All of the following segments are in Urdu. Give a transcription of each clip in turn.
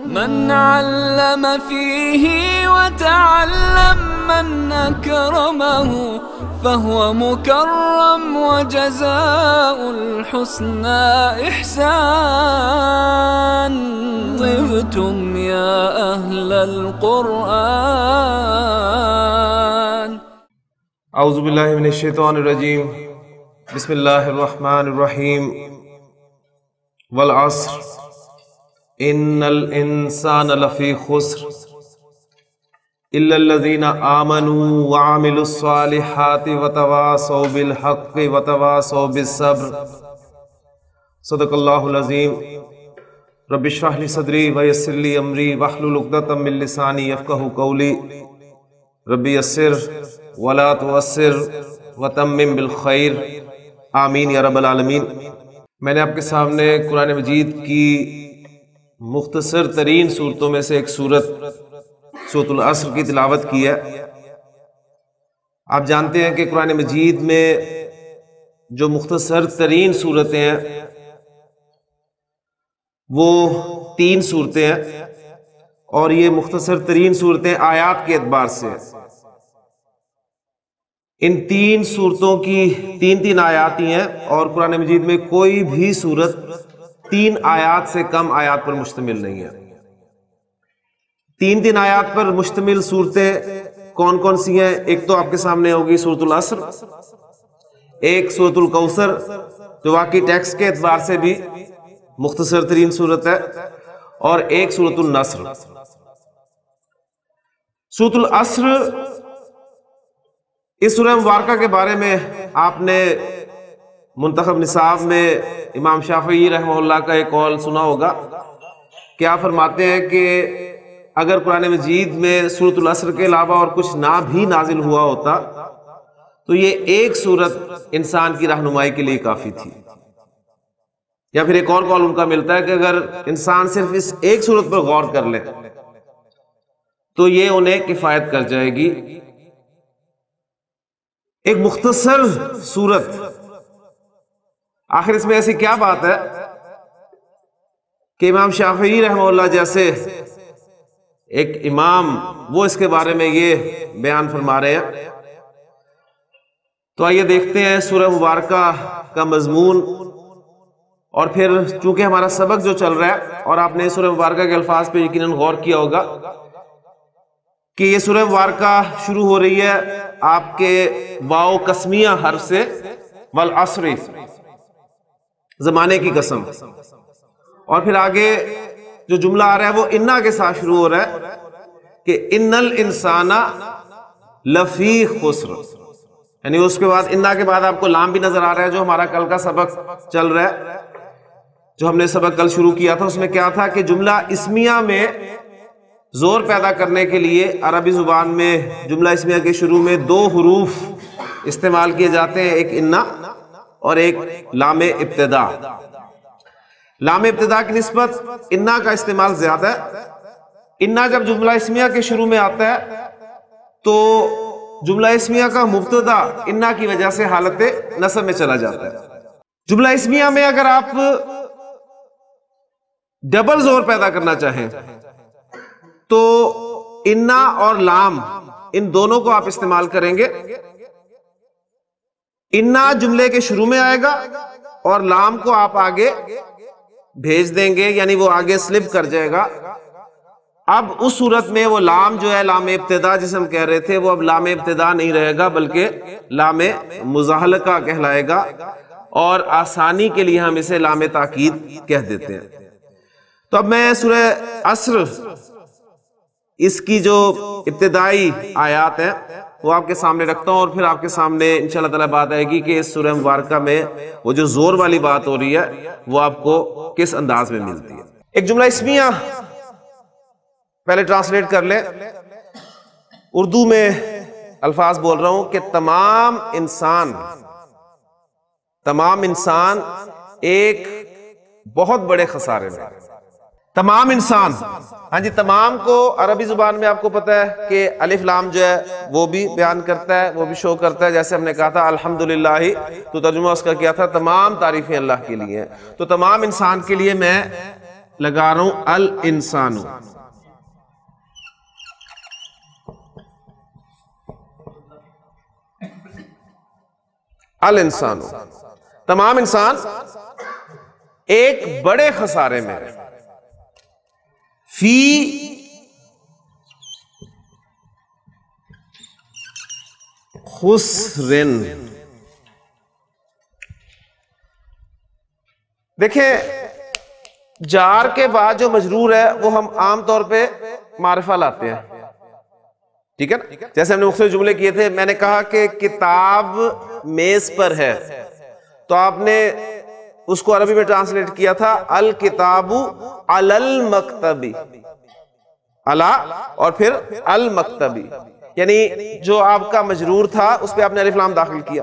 من علم فيه وتعلم من أكرمه فهو مكرم وجزاء الحسنى إحسان. طبتم يا أهل القرآن. اعوذ باللہ من الشیطان الرجیم. بسم اللہ الرحمن الرحیم. والعصر ان الانسان لفی خسر الا الذین آمنوا وعملوا الصالحات وتواصوا بالحق وتواصوا بالصبر. صدق اللہ العظیم. رب اشرح لی صدری ویسر لی امری واحلل عقدۃ من لسانی یفقہوا قولی. رب یسر ولا تعسر وتمم بالخیر. آمین یا رب العالمین. میں نے آپ کے سامنے قرآن مجید کی مختصر ترین صورتوں میں سے ایک سورت العصر کی تلاوت کی ہے. آپ جانتے ہیں کہ قرآن مجید میں جو مختصر ترین صورتیں ہیں وہ 3 صورتیں ہیں، اور یہ مختصر ترین صورتیں آیات کے اعتبار سے ہیں. ان 3 صورتوں کی 3 آیات ہی ہیں، اور قرآن مجید میں کوئی بھی صورت 3 آیات سے کم آیات پر مشتمل نہیں ہے. 3 آیات پر مشتمل صورتیں کون کون سی ہیں؟ ایک تو آپ کے سامنے ہوگی سورۃ العصر، ایک سورۃ الکوثر جو واقعی ٹیکسٹ کے اعتبار سے بھی مختصر ترین صورت ہے، اور ایک سورۃ النصر. سورۃ العصر، اس سورہ مبارکہ کے بارے میں آپ نے منتخب نصاب میں امام شافعی رحمہ اللہ کا ایک قول سنا ہوگا کہ آپ فرماتے ہیں کہ اگر قرآن مجید میں سورۃ العصر کے علاوہ اور کچھ نہ بھی نازل ہوا ہوتا تو یہ ایک سورت انسان کی رہنمائی کے لیے کافی تھی. یا پھر ایک اور قول ان کا ملتا ہے کہ اگر انسان صرف اس ایک سورت پر غور کر لے تو یہ انہیں کفایت کر جائے گی. ایک مختصر سورت، آخر اس میں ایسی کیا بات ہے کہ امام شافعی رحمہ اللہ جیسے ایک امام وہ اس کے بارے میں یہ بیان فرما رہے ہیں. تو آئیے دیکھتے ہیں سورہ مبارکہ کا مضمون، اور پھر چونکہ ہمارا سبق جو چل رہا ہے اور آپ نے سورہ مبارکہ کے الفاظ پہ یقیناً غور کیا ہوگا کہ یہ سورہ مبارکہ شروع ہو رہی ہے آپ کے واو قسمیہ حرف سے، والعصر، زمانے کی قسم، اور پھر آگے جو جملہ آ رہا ہے وہ انا کے ساتھ شروع ہو رہا ہے کہ ان الانسان لفی خسر. یعنی اس کے بعد انا کے بعد آپ کو لام بھی نظر آ رہا ہے، جو ہمارا کل کا سبق چل رہا ہے، جو ہم نے سبق کل شروع کیا تھا، اس میں کیا تھا کہ جملہ اسمیہ میں زور پیدا کرنے کے لیے عربی زبان میں جملہ اسمیہ کے شروع میں 2 حروف استعمال کیے جاتے ہیں، ایک انا اور ایک لام ابتدا. لام ابتدا کی نسبت انا کا استعمال زیادہ ہے. انا جب جملہ اسمیہ کے شروع میں آتا ہے تو جملہ اسمیہ کا مبتدا انا کی وجہ سے حالت نصب میں چلا جاتا ہے. جملہ اسمیہ میں اگر آپ ڈبل زور پیدا کرنا چاہیں تو انا اور لام ان دونوں کو آپ استعمال کریں گے. انا جملے کے شروع میں آئے گا اور لام کو آپ آگے بھیج دیں گے، یعنی وہ آگے سلپ کر جائے گا. اب اس صورت میں وہ لام جو ہے لام ابتدا جسے ہم کہہ رہے تھے، وہ اب لام ابتدا نہیں رہے گا بلکہ لام مزاحلقہ کہلائے گا، اور آسانی کے لیے ہم اسے لام تاکید کہہ دیتے ہیں. تو اب میں سورہ عصر اس کی جو ابتدائی آیات ہیں وہ آپ کے سامنے رکھتا ہوں، اور پھر آپ کے سامنے انشاءاللہ تعالیٰ بات آئے گی کہ اس سورہ مبارکہ میں وہ جو زور والی بات ہو رہی ہے وہ آپ کو کس انداز میں ملتی ہے. ایک جملہ اسمیہ پہلے ٹرانسلیٹ کر لیں. اردو میں الفاظ بول رہا ہوں کہ تمام انسان ایک بہت بڑے خسارے میں. تمام انسان، ہاں جی، تمام کو عربی زبان میں آپ کو پتہ ہے کہ الف لام جو ہے وہ بھی بیان کرتا ہے، وہ بھی شو کرتا ہے. جیسے ہم نے کہا تھا الحمدللہ، تو ترجمہ اس کا کیا تھا؟ تمام تعریفیں اللہ کے لیے ہیں. تو تمام انسان کے لیے میں لگا رہا ہوں الانسان، الانسان، تمام انسان ایک بڑے خسارے میں ہے. فی خسرن. دیکھیں جار کے بعد جو مجرور ہے وہ ہم عام طور پہ معرفہ لاتے ہیں، ٹھیک ہے نا؟ جیسے ہم نے مختلف جملے کیے تھے، میں نے کہا کہ کتاب میز پر ہے، تو آپ نے اس کو عربی میں ٹرانسلیٹ کیا تھا الکتاب علی المکتبی، علی اور پھر المکتبی، یعنی جو آپ کا مجرور تھا اس پہ آپ نے الف لام داخل کیا.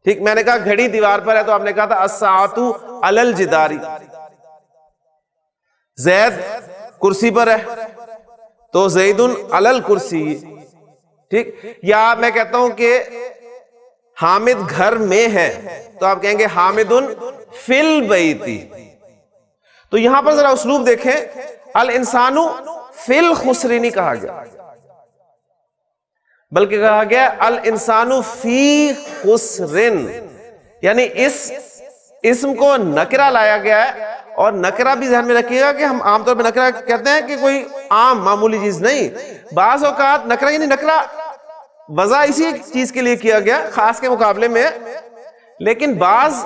ٹھیک، میں نے کہا گھڑی دیوار پر ہے تو آپ نے کہا تھا الساعۃ علی الجدار. زید کرسی پر ہے تو زید علی الکرسی. ٹھیک، یا میں کہتا ہوں کہ حامد گھر میں ہے تو آپ کہیں گے حامد فی البیت. تو یہاں پر ذرا اسلوب دیکھیں، الانسان فی الخسر نہیں کہا گیا، بلکہ کہا گیا الانسان فی خسرن، یعنی اس اسم کو نکرہ لایا گیا ہے. اور نکرہ بھی ذہن میں رکھیے گا کہ ہم عام طور پہ نکرہ کہتے ہیں کہ کوئی عام معمولی چیز نہیں، بعض اوقات نکرہ یعنی نکرہ وضع اسی چیز کے لیے کیا گیا خاص کے مقابلے میں، لیکن بعض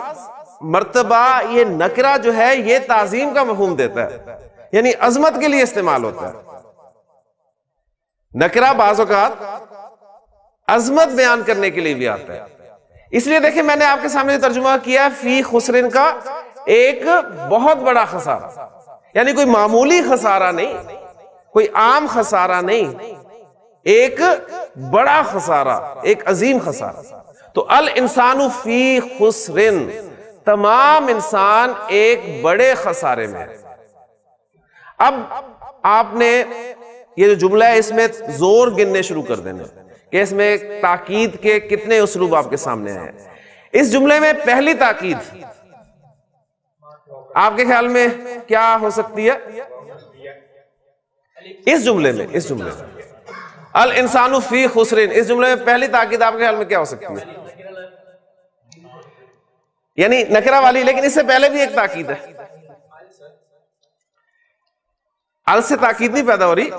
مرتبہ یہ نکرہ جو ہے یہ تعظیم کا مفہوم دیتا ہے، یعنی عظمت کے لیے استعمال ہوتا ہے. نکرہ بعض اوقات عظمت بیان کرنے کے لیے بھی آتا ہے. اس لیے دیکھیں میں نے آپ کے سامنے ترجمہ کیا فی خسرن کا ایک بہت بڑا خسارہ، یعنی کوئی معمولی خسارہ نہیں، کوئی عام خسارہ نہیں، ایک بڑا خسارہ، ایک عظیم خسارہ. تو الانسان فی خسرن، تمام انسان ایک بڑے خسارے میں. اب آپ نے یہ جو جملہ ہے اس میں زور گننے شروع کر دینے کہ اس میں تاکید کے کتنے اسلوب آپ کے سامنے ہیں. اس جملے میں پہلی تاکید آپ کے خیال میں کیا ہو سکتی ہے؟ اس جملے میں الانسان فی خسرن، اس جملے میں پہلی تاکید آپ کے خیال میں کیا ہو سکتی ہے؟ یعنی نکرہ والی، لیکن اس سے پہلے بھی ایک تاکید ہے. ال سے تاکید نہیں پیدا ہو رہی،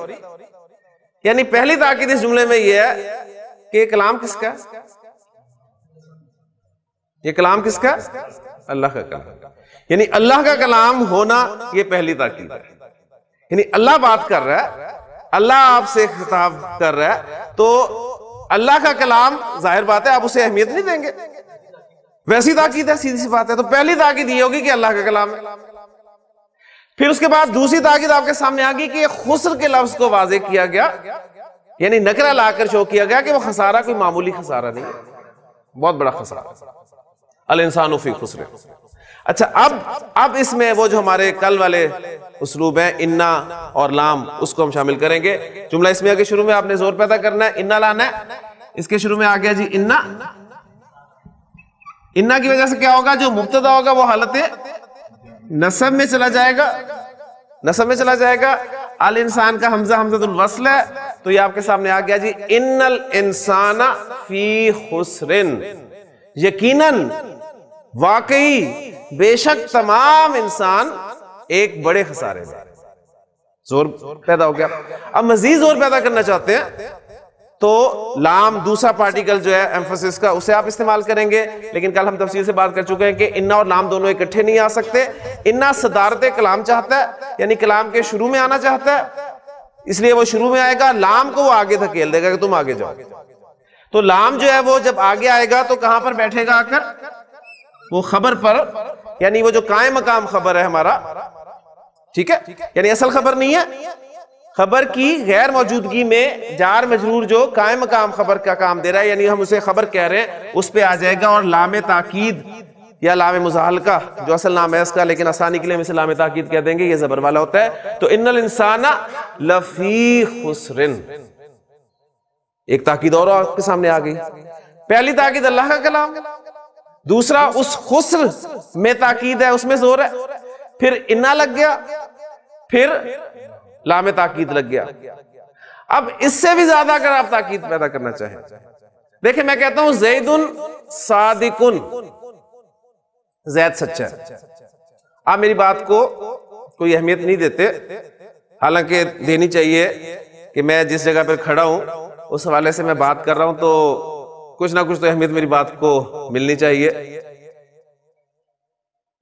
یعنی پہلی تاکید اس جملے میں یہ ہے کہ یہ کلام کس کا ہے؟ یہ کلام کس کا ہے؟ اللہ کا کلام. یعنی اللہ کا کلام ہونا یہ پہلی تاکید ہے. یعنی اللہ بات کر رہا ہے، اللہ آپ سے خطاب کر رہا ہے، تو اللہ کا کلام ظاہر بات ہے آپ اسے اہمیت نہیں دیں گے، ویسی تاکید ہے، سیدھی سی بات ہے. تو پہلی تاکید یہ ہوگی کہ اللہ کا کلام ہے. پھر اس کے بعد دوسری تاکید آپ کے سامنے آ گئی کہ خسر کے لفظ کو واضح کیا گیا، یعنی نکرہ لا کر شو کیا گیا کہ وہ خسارہ کوئی معمولی خسارہ نہیں ہے، بہت بڑا خسارہ. الانسان فی خسر. اچھا اب اس میں وہ جو ہمارے کل والے اسلوب ہیں انا اور لام، اس کو ہم شامل کریں گے. جملہ اس میں کے شروع میں آپ نے زور پیدا کرنا ہے، انا لانا ہے. اس کے شروع میں آ گیا جی انا. انا کی وجہ سے کیا ہوگا؟ جو مبتدا ہوگا وہ حالت نصب میں چلا جائے گا، نصب میں چلا جائے گا. الانسان کا حمزہ حمزۃ الوصل ہے، تو یہ آپ کے سامنے آ گیا جی ان الانسان فی خسرن. یقیناً، واقعی، بے شک تمام انسان ایک بڑے خسارے میں. زور پیدا ہو گیا. اب مزید زور پیدا کرنا چاہتے ہیں تو لام دوسرا پارٹیکل جو ہے ایمفسس کا اسے آپ استعمال کریں گے، لیکن کل ہم تفصیل سے بات کر چکے ہیں کہ انا اور لام دونوں اکٹھے نہیں آ سکتے. انا صدارت کلام چاہتا ہے، یعنی کلام کے شروع میں آنا چاہتا ہے، اس لیے وہ شروع میں آئے گا. لام کو وہ آگے دھکیل دے گا کہ تم آگے جاؤ. تو لام جو ہے وہ جب آگے آئے گا تو کہاں پر بیٹھے گا؟ آ کر وہ خبر پر، یعنی وہ جو قائم مقام خبر ہے ہمارا، ٹھیک ہے، یعنی اصل خبر نہیں ہے، خبر کی غیر موجودگی میں جار مجرور جو قائم مقام خبر کا کام دے رہا ہے، یعنی ہم اسے خبر کہہ رہے ہیں، اس پہ آ جائے گا. اور لام تاکید یا لام مزاحلقہ جو اصل نام ہے اس کا، لیکن آسانی کے لیے ہم اسے لام تاکید کہہ دیں گے، یہ زبر والا ہوتا ہے. تو ان الانسان لفی خسرن، ایک تاکید اور آپ کے سامنے آ گئی. پہلی تاکید اللہ کا کلام، دوسرا اس خسر میں تاکید ہے، اس میں زور ہے. پھر انا لگ گیا، پھر لام تاکید لگ گیا. اب اس سے بھی زیادہ اگر آپ تاکید پیدا کرنا چاہیں، دیکھیں میں کہتا ہوں زید صادق، زید سچا ہے. آپ میری بات کو کوئی اہمیت نہیں دیتے، حالانکہ دینی چاہیے کہ میں جس جگہ پر کھڑا ہوں اس حوالے سے میں بات کر رہا ہوں تو کچھ نہ کچھ تو اہمیت میری بات کو ملنی چاہیے.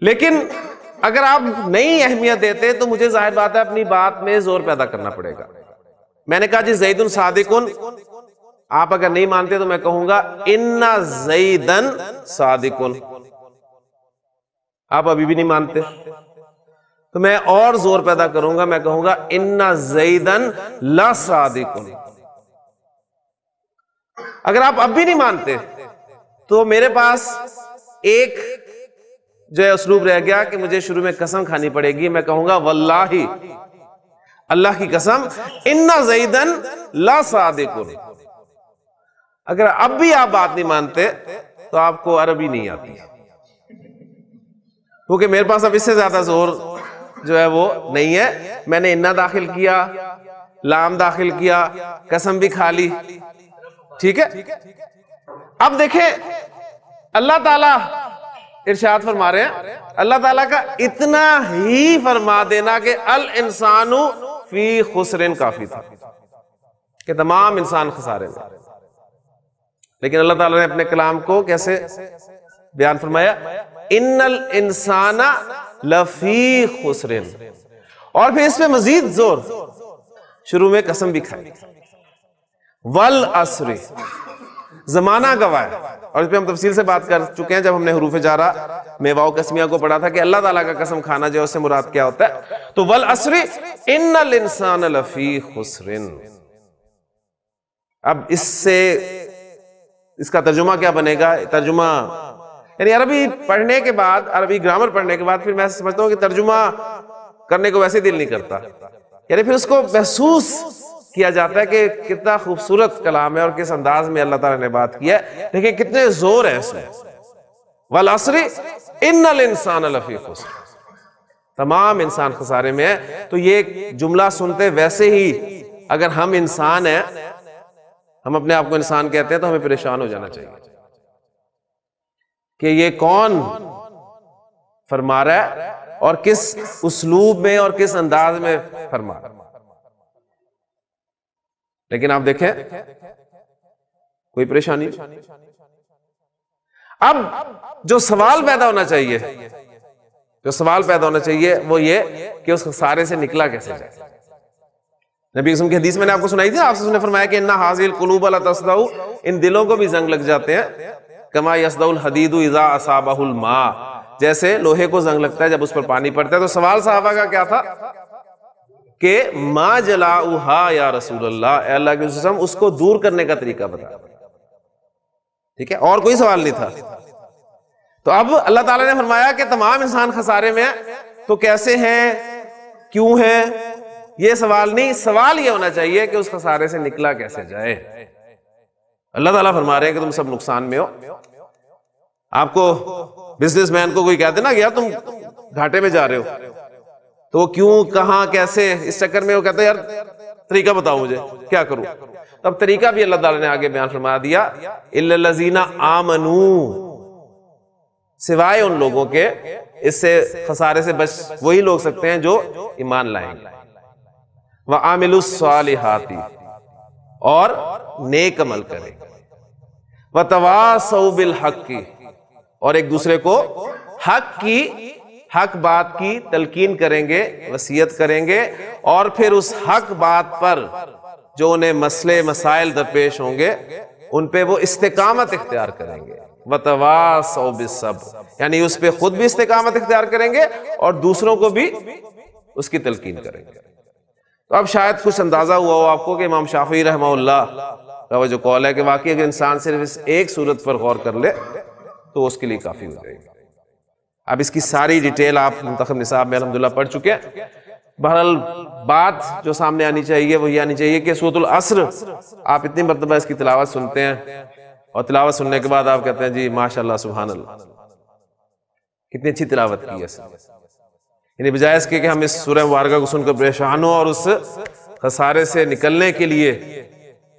لیکن اگر آپ نہیں اہمیت دیتے تو مجھے ظاہر بات ہے اپنی بات میں زور پیدا کرنا پڑے گا. میں نے کہا جی زید صادق، آپ اگر نہیں مانتے تو میں کہوں گا ان زیدن صادق. آپ ابھی بھی نہیں مانتے تو میں اور زور پیدا کروں گا، میں کہوں گا ان زیدن لا صادق. اگر آپ اب بھی نہیں مانتے تو میرے پاس ایک جو ہے اسلوب رہ گیا کہ مجھے شروع میں قسم کھانی پڑے گی. میں کہوں گا واللہ، اللہ کی قسم، ان زیدن لا صادق. اگر اب بھی آپ بات نہیں مانتے تو آپ کو عربی نہیں آتی، کیونکہ میرے پاس اب اس سے زیادہ زور جو ہے وہ نہیں ہے. میں نے انا داخل کیا، لام داخل کیا، قسم بھی کھا لی، ٹھیک ہے. اب دیکھیں اللہ تعالیٰ ارشاد فرما رہے ہیں، اللہ تعالیٰ کا اتنا ہی فرما دینا کہ الانسان فی خسر کافی تھا، کہ تمام انسان خسارے میں. لیکن اللہ تعالیٰ نے اپنے کلام کو کیسے بیان فرمایا؟ ان الانسان لفی خسر. اور پھر اس پہ مزید زور، شروع میں قسم بھی کھائی، والعصر، زمانہ گواہ ہے. اور اس پہ ہم تفصیل سے بات کر چکے ہیں جب ہم نے حروف جارہ میں واو قسمیہ کو پڑھا تھا کہ اللہ تعالیٰ کا قسم کھانا جو ہے اس سے مراد کیا ہوتا ہے. تو والعصر ان الانسان لفی خسر. اب اس کا ترجمہ کیا بنے گا؟ ترجمہ یعنی عربی پڑھنے کے بعد، عربی گرامر پڑھنے کے بعد پھر میں سمجھتا ہوں کہ ترجمہ کرنے کو ویسے دل نہیں کرتا، یعنی پھر اس کو محسوس کیا جاتا ہے کہ کتنا خوبصورت کلام ہے اور کس انداز میں اللہ تعالیٰ نے بات کیا ہے. لیکن کتنے زور ہے اس میں، والعصر ان الانسان لفی خسر، تمام انسان خسارے میں ہے. تو یہ جملہ سنتے ویسے ہی اگر ہم انسان ہیں، ہم اپنے آپ کو انسان کہتے ہیں، تو ہمیں پریشان ہو جانا چاہیے کہ یہ کون فرما رہا ہے اور کس اسلوب میں اور کس انداز میں فرما رہا ہے. لیکن آپ دیکھیں کوئی پریشانی. اب جو سوال پیدا ہونا چاہیے وہ یہ کہ اس خسارے سے نکلا کیسے جائے. نبی اسلام کی حدیث میں نے آپ کو سنائی تھی، آپ سے فرمایا کہ اِنَّ هَٰذِهِ الْقُلُوبَ لَتَصْدَعُ، ان دلوں کو بھی زنگ لگ جاتے ہیں، كَمَا يَصْدَعُ الْحَدِيدُ إِذَا أَصَابَهُ الْمَاءُ، جیسے لوہے کو زنگ لگتا ہے جب اس پر پانی پڑتا ہے. تو سوال صحابہ کا کیا تھا کہ ما جلاؤها یا رسول اللہ، اے اللہ کے رسول، اس کو دور کرنے کا طریقہ بتا. ٹھیک ہے، اور کوئی سوال نہیں تھا. تو اب اللہ تعالیٰ نے فرمایا کہ تمام انسان خسارے میں ہیں، تو کیسے ہیں، کیوں ہیں، یہ سوال نہیں. سوال یہ ہونا چاہیے کہ اس خسارے سے نکلا کیسے جائے. اللہ تعالیٰ فرما رہے ہیں کہ تم سب نقصان میں ہو. آپ کو بزنس مین کو کوئی کہتے نا یار تم گھاٹے میں جا رہے ہو، تو وہ کیوں، کہاں، کیسے، اس چکر میں وہ کہتے ہیں یار طریقہ بتاؤ مجھے کیا کروں. تو اب طریقہ بھی اللہ تعالیٰ نے آگے بیان فرما دیا، اِلَّا الَّذِينَ آمَنُوا، سوائے ان لوگوں کے، اس سے خسارے سے بچ وہی لوگ سکتے ہیں جو ایمان لائیں گے. وَعَامِلُوا الصَّالِحَاتِ، اور نیک عمل کریں. وَتَوَاصَوْا بِالْحَقِّ، اور ایک دوسرے کو حق بات کی تلقین کریں گے، وصیت کریں گے، اور پھر اس حق بات پر جو انہیں مسئلے مسائل درپیش ہوں گے ان پہ وہ استقامت اختیار کریں گے. وَتَوَاصَوْا بِالصَّبْرِ، یعنی اس پہ خود بھی استقامت اختیار کریں گے اور دوسروں کو بھی اس کی تلقین کریں گے. تو اب شاید کچھ اندازہ ہوا ہو آپ کو کہ امام شافعی رحمہ اللہ کا وہ جو قول ہے کہ واقعی اگر انسان صرف اس ایک صورت پر غور کر لے تو اس کے لیے کافی ہو جائے گا. اب اس کی ساری ڈیٹیل آپ منتخب نصاب میں الحمدللہ پڑھ چکے ہیں. بہرحال بات جو سامنے آنی چاہیے وہ یہ آنی چاہیے کہ سورۃ العصر آپ اتنی مرتبہ اس کی تلاوت سنتے ہیں اور تلاوت سننے کے بعد آپ کہتے ہیں جی ماشاءاللہ سبحان اللہ، کتنی اچھی تلاوت کی ہے. یعنی بجائے اس کے کہ ہم اس سورہ مبارکہ کو سن کر پریشان ہوں اور اس خسارے سے نکلنے کے لیے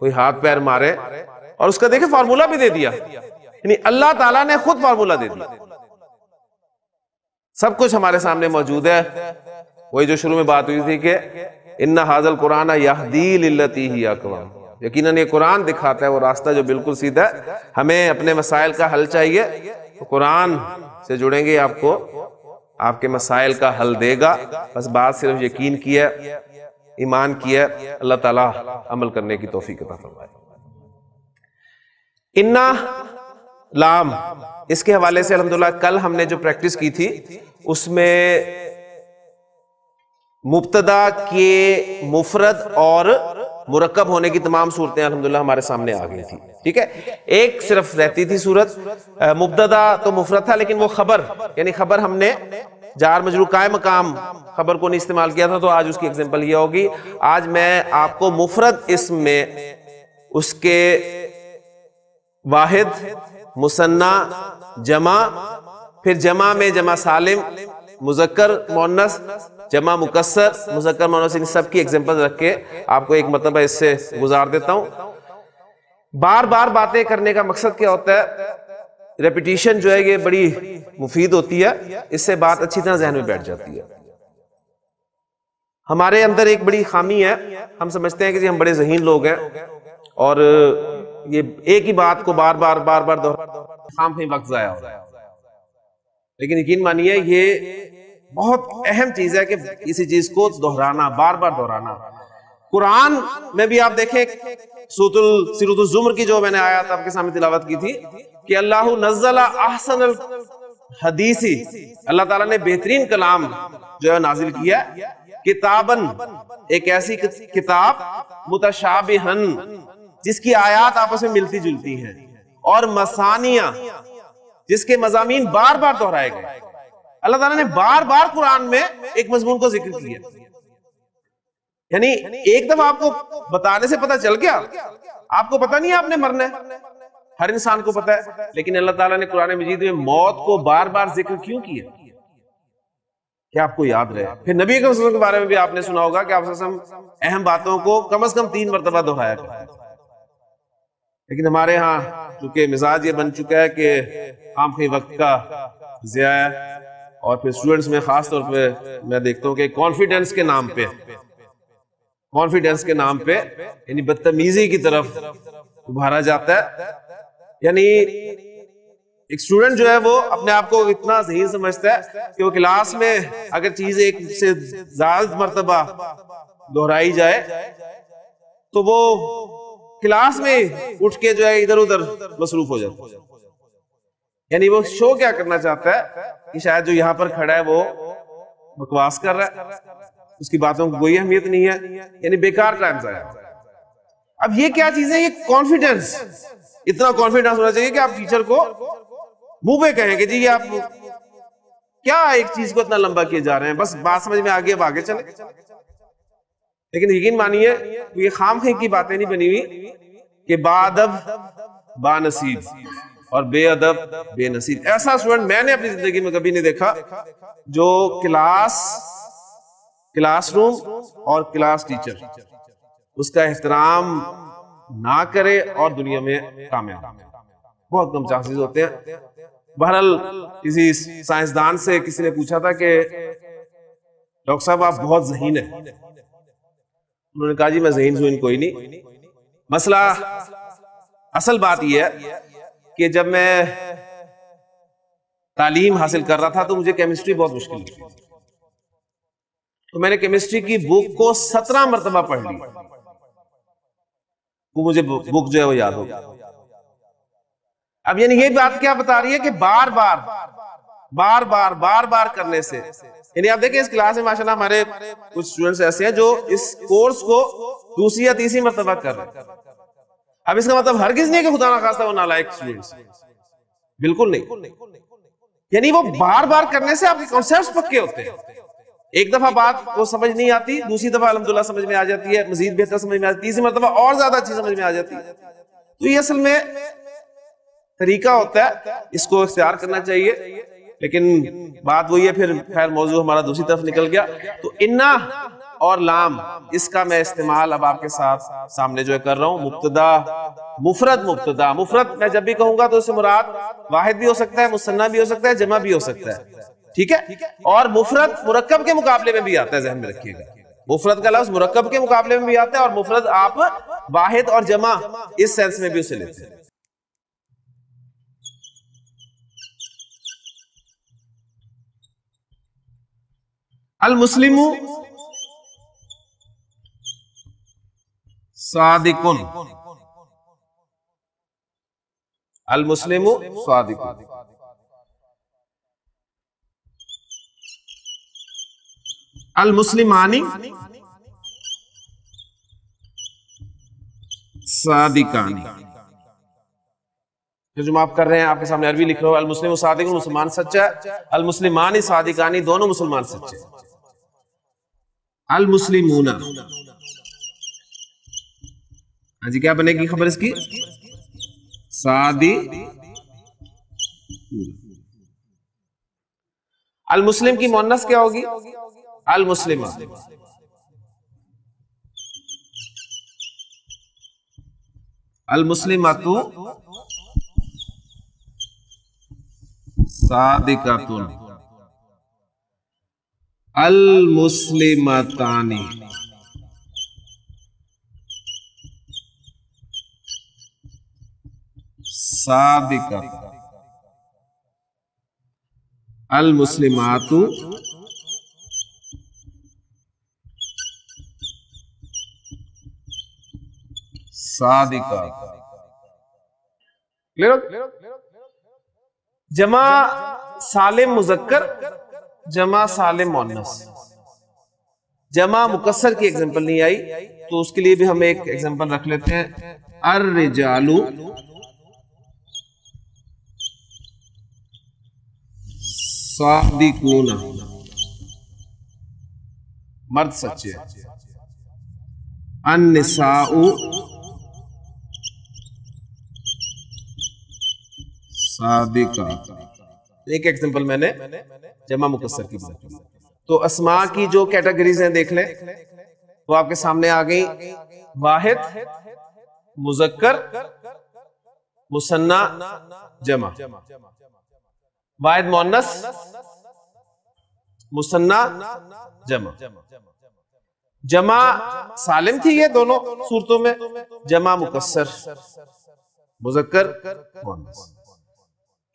کوئی ہاتھ پیر مارے، اور اس کا دیکھیں فارمولا بھی دے دیا، یعنی اللہ تعالیٰ نے خود فارمولا دے دیا، سب کچھ ہمارے سامنے موجود ہے۔ وہی جو شروع میں بات ہوئی تھی کہ ان ھذا القرآن یہدی للتی ہی اقوم، یقیناً یہ قرآن دکھاتا ہے وہ راستہ جو بالکل سیدھا ہے۔ ہمیں اپنے مسائل کا حل چاہیے تو قرآن سے جڑیں گے، آپ کو آپ کے مسائل کا حل دے گا۔ بس بات صرف یقین کی ہے، ایمان کی ہے، اللہ تعالیٰ عمل کرنے کی توفیق عطا فرمائے۔ انا لام، اس کے حوالے سے الحمدللہ کل ہم نے جو پریکٹس کی تھی اس میں مبتدا کے مفرد اور مرکب ہونے کی تمام صورتیں الحمدللہ ہمارے سامنے آ گئی تھی، ٹھیک ہے۔ ایک صرف رہتی تھی صورت مبتدا تو مفرد تھا، لیکن وہ خبر، یعنی خبر ہم نے جار مجرور قائم مقام خبر کو نہیں استعمال کیا تھا، تو آج اس کی ایگزامپل یہ ہوگی۔ آج میں آپ کو مفرد اسم میں اس کے واحد، مثنی، جمع، پھر جمع میں جمع سالم، مذکر مؤنث، جمع مکسر، مذکر مؤنث، ان سب کی ایگزامپل رکھ کے آپ کو ایک مرتبہ اس سے گزار دیتا ہوں۔ بار بار باتیں کرنے کا مقصد کیا ہوتا ہے؟ ریپیٹیشن جو ہے یہ بڑی مفید ہوتی ہے، اس سے بات اچھی طرح ذہن میں بیٹھ جاتی ہے۔ ہمارے اندر ایک بڑی خامی ہے، ہم سمجھتے ہیں کہ ہم بڑے ذہین لوگ ہیں اور یہ ایک ہی بات کو بار بار خام خواہ وقت ضائع ہو رہا ہے، لیکن یقین مانیے یہ بہت اہم چیز ہے کہ کسی چیز کو دہرانا، بار بار دہرانا۔ قرآن میں بھی آپ دیکھیں سورۃ الزمر کی جو میں نے آیات آپ کے سامنے تلاوت کی تھی کہ اللہ نزل احسن الحدیث، اللہ تعالیٰ نے بہترین کلام جو ہے نازل کیا، کتابن، ایک ایسی کتاب، متشابہن، جس کی آیات آپس میں ملتی جلتی ہیں، اور مثانیہ، جس کے مضامین بار بار دہرائے گئے۔ اللہ تعالیٰ نے بار بار قرآن میں ایک مضمون کو ذکر کیا، یعنی ایک دفعہ آپ کو بتانے سے پتہ چل گیا، آپ کو پتہ نہیں ہے آپ نے مرنا ہے، ہر انسان کو پتہ ہے، لیکن اللہ تعالیٰ نے قرآن مجید میں موت کو بار بار ذکر کیوں کیا کہ آپ کو یاد رہے۔ پھر نبی صلی اللہ علیہ وسلم کے بارے میں بھی آپ نے سنا ہوگا کہ آپ صلی اللہ علیہ وسلم اہم باتوں کو کم از کم 3 مرتبہ دہرایا کرتے ہیں، لیکن ہمارے ہاں چونکہ مزاج یہ بن چکا ہے کہ خام خواہ وقت کا ضیاع ہے، اور پھر اسٹوڈنٹس میں خاص طور پہ میں دیکھتا ہوں کہ کانفیڈنس کے نام پہ یعنی بدتمیزی کی طرف ابھارا جاتا ہے۔ یعنی ایک اسٹوڈنٹ جو ہے وہ اپنے آپ کو اتنا ذہین سمجھتا ہے کہ وہ کلاس میں اگر چیز ایک سے زیادہ مرتبہ دہرائی جائے تو وہ کلاس میں اٹھ کے جو ہے ادھر ادھر مصروف ہو جاتا ہے، یعنی وہ شو کیا کرنا چاہتا ہے کہ شاید جو یہاں پر کھڑا ہے وہ بکواس کر رہا ہے، اس کی باتوں کو کوئی اہمیت نہیں ہے، یعنی بیکار ٹائم ضائع۔ اب یہ کیا چیز ہے؟ یہ کانفیڈنس، اتنا کانفیڈنس ہونا چاہیے کہ آپ ٹیچر کو منہ پہ کہیں کہ جی یہ آپ کیا ایک چیز کو اتنا لمبا کیے جا رہے ہیں، بس بات سمجھ میں آگے اب آگے چلے۔ لیکن یقین مانیے یہ خام خواہ کی باتیں نہیں بنی ہوئی کہ با ادب با نصیب اور بے ادب بے نصیب۔ ایسا اسٹوڈنٹ میں نے اپنی زندگی میں کبھی نہیں دیکھا جو کلاس روم اور کلاس ٹیچر اس کا احترام نہ کرے اور دنیا میں کامیاب، بہت کم چانسز ہوتے ہیں۔ بہرحال کسی سائنسدان سے کسی نے پوچھا تھا کہ ڈاکٹر صاحب آپ بہت ذہین ہیں، انہوں نے کہا جی میں ذہین کوئی نہیں، مسئلہ اصل بات یہ ہے کہ جب میں تعلیم حاصل کر رہا تھا تو مجھے کیمسٹری بہت مشکل تھی، تو میں نے کیمسٹری کی بک کو 17 مرتبہ پڑھ لی، وہ مجھے بک جو ہے وہ یاد ہو گیا۔ اب یعنی یہ بات کیا بتا رہی ہے کہ بار بار کرنے سے، یعنی آپ دیکھیں اس کلاس میں ماشاءاللہ ہمارے کچھ اسٹوڈنٹس ایسے ہیں جو اس کورس کو 2ری یا 3ری مرتبہ کر رہے ہیں۔ اب اس کا مطلب ہرگز نہیں کہ خدا نخواستہ وہ نالائق اسٹوڈنٹس، بالکل نہیں، یعنی وہ بار بار کرنے سے آپ کے کانسیپٹس پکے ہوتے ہیں۔ ایک دفعہ بات وہ سمجھ نہیں آتی، دوسری دفعہ الحمدللہ سمجھ میں آ جاتی ہے، مزید بہتر سمجھ میں آتی ہے، تیسری مرتبہ اور زیادہ اچھی سمجھ میں آ جاتی ہے۔ تو یہ اصل میں طریقہ ہوتا ہے، اس کو اختیار کرنا چاہیے، لیکن بات وہی ہے، پھر خیر موضوع ہمارا دوسری طرف نکل گیا. تو انا اور لام، اس کا میں استعمال اب آپ کے ساتھ سامنے جو ہے کر رہا ہوں. مبتدا، مفرد مبتدا. مفرد میں جب بھی کہوں گا تو اس سے مراد واحد بھی ہو سکتا ہے، مثنیٰ بھی ہو سکتا ہے، جمع بھی ہو سکتا ہے. ٹھیک ہے. اور مفرد مرکب کے مقابلے میں بھی آتا ہے، ذہن میں رکھیے گا. مفرد کا لفظ مرکب کے مقابلے میں بھی آتا ہے، اور مفرد آپ واحد اور جمع اس سینس میں بھی اسے لیتے ہیں. المسلم صادقن. المسلم صادقن. المسلمانی صادقانی. جو آپ کر رہے ہیں آپ کے سامنے عربی لکھ رہا ہو، المسلم صادق، مسلمان سچا ہے. المسلمانی صادقانی، دونوں مسلمان سچے. المسلمون، ہاں جی کیا بنے گی خبر اس کی؟ صادق. المسلم کی مؤنث کیا ہوگی؟ المسلمہ. المسلمۃ صادقۃ. المسلمتان صادقۃ. المسلمات صادقات. جمع سالم مذکر، جمع سالم مؤنث. جمع مکسر کی ایگزامپل نہیں آئی تو اس کے لیے بھی ہم ایک ایگزامپل رکھ لیتے ہیں. الرجال صادقون، مرد سچے. النساء صادقات. ایک ایگزامپل میں نے جمع مکسر کی بات کی. تو اسماء کی جو کیٹیگریز ہیں دیکھ لیں، وہ آپ کے سامنے آ گئی. واحد، مذکر، مثنیٰ، جمع. واحد مؤنث، مثنیٰ، جمع. جمع سالم تھی یہ دونوں صورتوں میں، جمع مکسر، مذکر، مؤنث.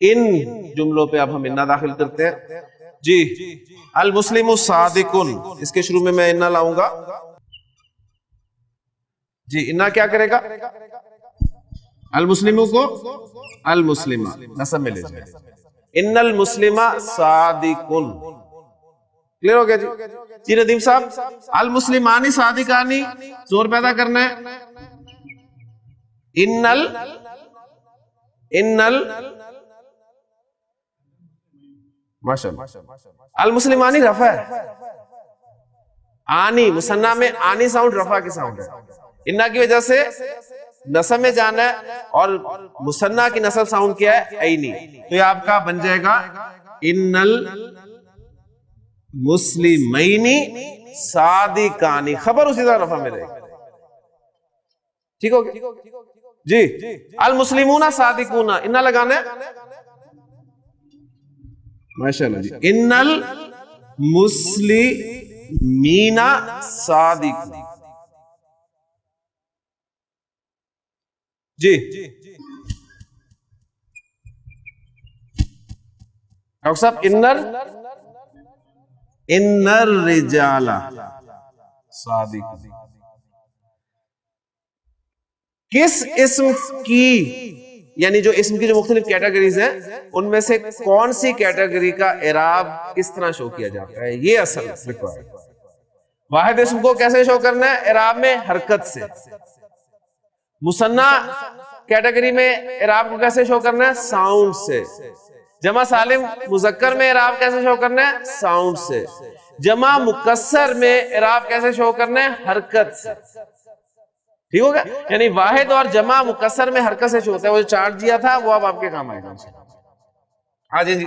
ان جملوں پہ اب ہم انا داخل کرتے ہیں. جی المسلم صادقن، اس کے شروع میں میں انا لاؤں گا. جی انا کیا کرے گا؟ المسلموں کو المسلمہ نصب میں لے جائے. ان المسلم صادقن. کلیئر ہو گیا جی؟ جی ندیم صاحب، المسلمانی صادقانی زور پیدا کرنا ہے. ماشاءاللہ. المسلمانی رفع ہے. آنی مثنیٰ میں آنی ساؤنڈ رفع کی ساؤنڈ ہے. انا کی وجہ سے نصب میں جانا ہے، اور مثنیٰ کی نصب ساؤنڈ کیا ہے؟ اینی. تو یہ آپ کا بن جائے گا ان المسلمین صادقانی. خبر اسی طرح رفع میں رہے گی. ٹھیک ہو گیا جی؟ المسلمون صادقون، انا لگانا ہے. ماشاءاللہ جی. ان المسلمین صادقون. جی ڈاکٹر صاحب، ان الرجال صادقون. کس اسم کی، یعنی جو اسم کی جو مختلف کیٹیگریز ہیں ان میں سے کون سی کیٹیگری کا اعراب کس طرح شو کیا جاتا ہے، یہ اصل ریکوائر. واحد اسم کو کیسے شو کرنا ہے؟ اعراب میں حرکت سے. مثنیٰ کیٹیگری میں اعراب کو کیسے شو کرنا ہے؟ ساؤنڈ سے. جمع سالم مذکر میں اعراب کیسے شو کرنا ہے؟ ساؤنڈ سے. جمع مکسر میں اعراب کیسے شو کرنا ہے؟ حرکت سے. ٹھیک ہوگا؟ یعنی واحد اور جمع مکسر میں حرکت سے شو ہوتا ہے. وہ جو چارٹ دیا تھا وہ اب آپ کے کام آئے گا. آ جائیں جی.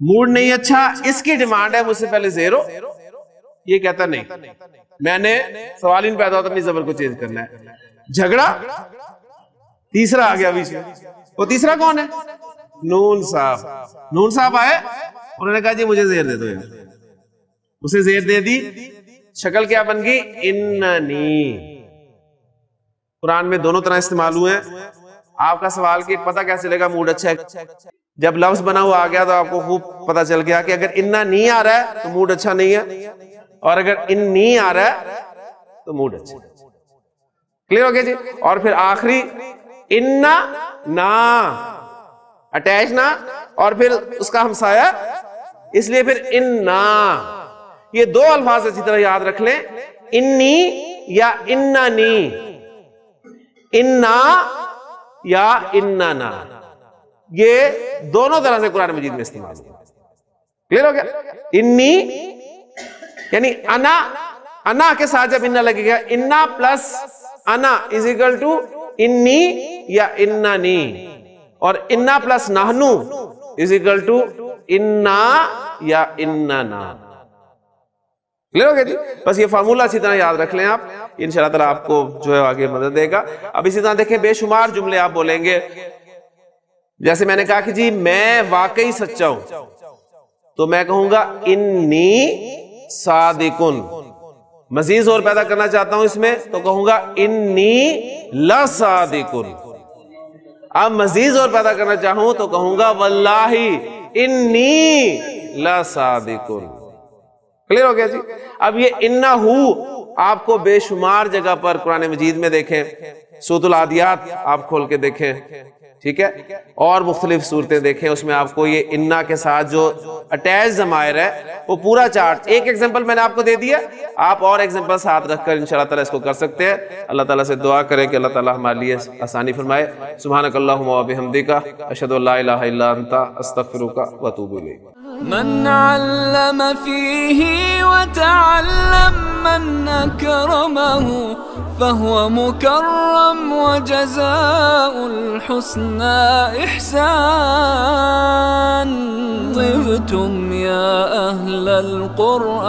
موڈ نہیں اچھا، اس کی ڈیمانڈ ہے مجھ سے پہلے زیرو، یہ کہتا نہیں، میں نے سوال ہی نہیں پیدا ہوتا اپنی زبر کو چینج کرنا ہے۔ جھگڑا، تیسرا آ گیا بیچ میں، وہ تیسرا کون ہے؟ نون صاحب۔ نون صاحب آئے، انہوں نے کہا جی مجھے زیر دے دو یار، اسے زیر دے دی، شکل کیا بن گئی؟ اننی۔ قرآن میں دونوں طرح استعمال ہوئے ہیں۔ آپ کا سوال کہ پتہ کیسے چلے گا موڈ اچھا ہے؟ جب لفظ بنا ہوا آ گیا تو آپ کو خوب پتہ چل گیا کہ اگر اننا نہیں آ رہا ہے تو موڈ اچھا نہیں ہے، اور اگر انی آ رہا ہے تو موڈ اچھا ہے۔ کلیئر ہو گیا جی؟ اور پھر آخری اننا نا، اٹیچ نا، اور پھر اس کا ہمسایہ، اس لیے پھر اننا۔ یہ دو الفاظ اچھی طرح یاد رکھ لیں، انی یا اننی، اننا یا اننا، یہ دونوں طرح سے قرآن مجید میں استعمال ہوتا ہے۔ کلیئر ہو گیا؟ انی یعنی انا، انا کے ساتھ جب اننا لگے گا، انا پلس انا از اکول ٹو انی یا اننی، اور انا پلس نحنو از اکول ٹو انا یا اننا۔ کلیئر ہو گیا جی؟ بس یہ فارمولہ اچھی طرح یاد رکھ لیں آپ، انشاءاللہ تعالیٰ آپ کو جو ہے آگے مدد دے گا۔ اب اسی طرح دیکھیں بے شمار جملے آپ بولیں گے، جیسے میں نے کہا کہ جی میں واقعی سچا ہوں، تو میں کہوں گا انی صادقن۔ مزید زور پیدا کرنا چاہتا ہوں اس میں تو کہوں گا انی لصادقن۔ اب مزید زور پیدا کرنا چاہوں تو کہوں گا واللہ انی لصادقن۔ کلیئر ہو گیا جی؟ اب یہ انہو آپ کو بے شمار جگہ پر قرآن مجید میں دیکھیں، سورۃ العادیات آپ کھول کے دیکھیں، ٹھیک ہے، اور مختلف صورتیں دیکھیں، اس میں آپ کو یہ انا کے ساتھ جو اٹیچ ضمائر ہے وہ پورا چارٹ، ایک ایگزامپل میں نے آپ کو دے دیا، آپ اور ایگزامپل ساتھ رکھ کر انشاءاللہ تعالیٰ اس کو کر سکتے ہیں۔ اللہ تعالیٰ سے دعا کریں کہ اللہ تعالیٰ ہمارے لیے آسانی فرمائے۔ سبحانک اللہم و بحمدک، اشہد ان لا الہ الا انت، استغفرک و اتوب الیک۔ من علم فيه وتعلم من أكرمه فهو مكرم وجزاء الحسنى إحسان. طبتم يا أهل القرآن.